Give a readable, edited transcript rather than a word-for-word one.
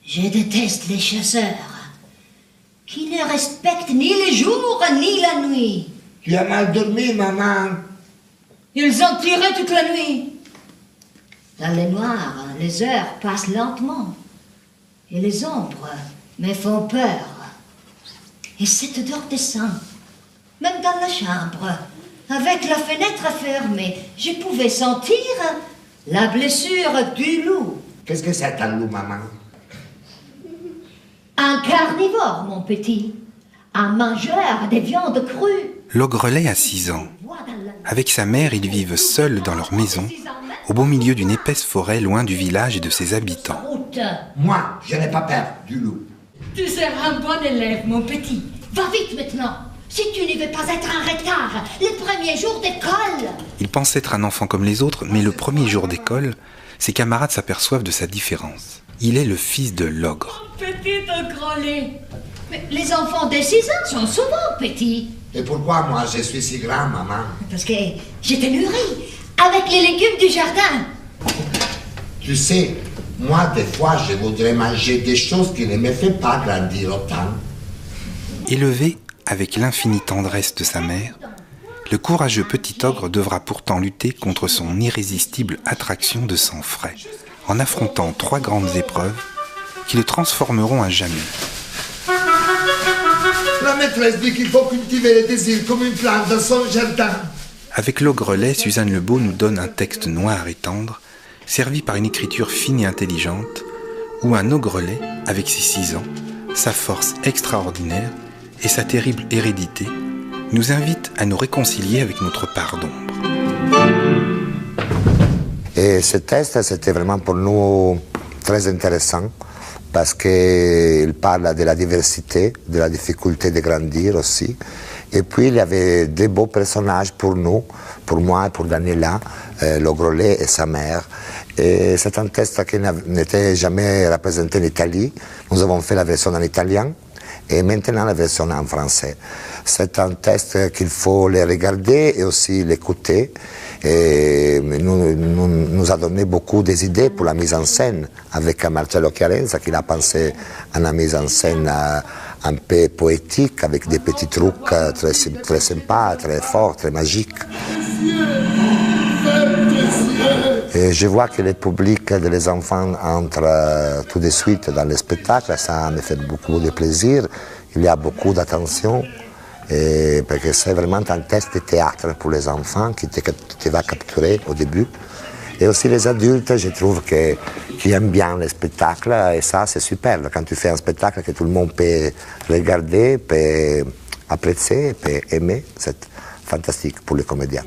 Je déteste les chasseurs, qui ne respectent ni le jour ni la nuit. Tu as mal dormi, maman. Ils ont tiré toute la nuit. Dans le noir, les heures passent lentement. Et les ombres me font peur. Et cette odeur de sang, même dans la chambre, avec la fenêtre fermée, je pouvais sentir la blessure du loup. Qu'est-ce que c'est un loup, maman? Un carnivore, mon petit. Un mangeur de viande crue. L'Ogrelet a 6 ans. Avec sa mère, ils vivent seuls dans leur maison, au beau milieu d'une épaisse forêt loin du village et de ses habitants. Moi, je n'ai pas peur du loup. Tu seras un bon élève, mon petit. Va vite maintenant. Si tu ne veux pas être en retard, le premier jour d'école. Il pense être un enfant comme les autres, mais le premier jour d'école, ses camarades s'aperçoivent de sa différence. Il est le fils de l'ogre. Petit Ogrelet. Mais les enfants de 6 ans sont souvent petits. Et pourquoi moi je suis si grand, maman? Parce que je t'ai nourri avec les légumes du jardin. Tu sais, moi des fois je voudrais manger des choses qui ne me font pas grandir autant. Élevé avec l'infinie tendresse de sa mère, le courageux petit ogre devra pourtant lutter contre son irrésistible attraction de sang frais, en affrontant 3 grandes épreuves qui le transformeront à jamais. La maîtresse dit qu'il faut cultiver les désirs comme une plante dans son jardin. Avec l'Ogrelet, Suzanne Lebeau nous donne un texte noir et tendre, servi par une écriture fine et intelligente, où un Ogrelet, avec ses 6 ans, sa force extraordinaire et sa terrible hérédité, nous invite à nous réconcilier avec notre part d'ombre. Et ce texte, c'était vraiment pour nous très intéressant, parce qu'il parle de la diversité, de la difficulté de grandir aussi. Et puis il y avait des beaux personnages pour nous, pour moi et pour Daniela, l'Ogrelet et sa mère. Et c'est un texte qui n'était jamais représenté en Italie. Nous avons fait la version en italien et maintenant la version en français. C'est un texte qu'il faut le regarder et aussi l'écouter. Et nous a donné beaucoup des idées pour la mise en scène avec Marcello Chiarenza, qui a pensé à une mise en scène un peu poétique, avec des petits trucs très sympas, très forts, très magiques. Et je vois que le public des enfants entre tout de suite dans le spectacle, ça me fait beaucoup de plaisir, il y a beaucoup d'attention. Parce que c'est vraiment un texte de théâtre pour les enfants qui te va capturer au début. Et aussi les adultes, je trouve qu'ils aiment bien le spectacle et ça c'est super. Quand tu fais un spectacle que tout le monde peut regarder, peut apprécier, peut aimer, c'est fantastique pour les comédiens.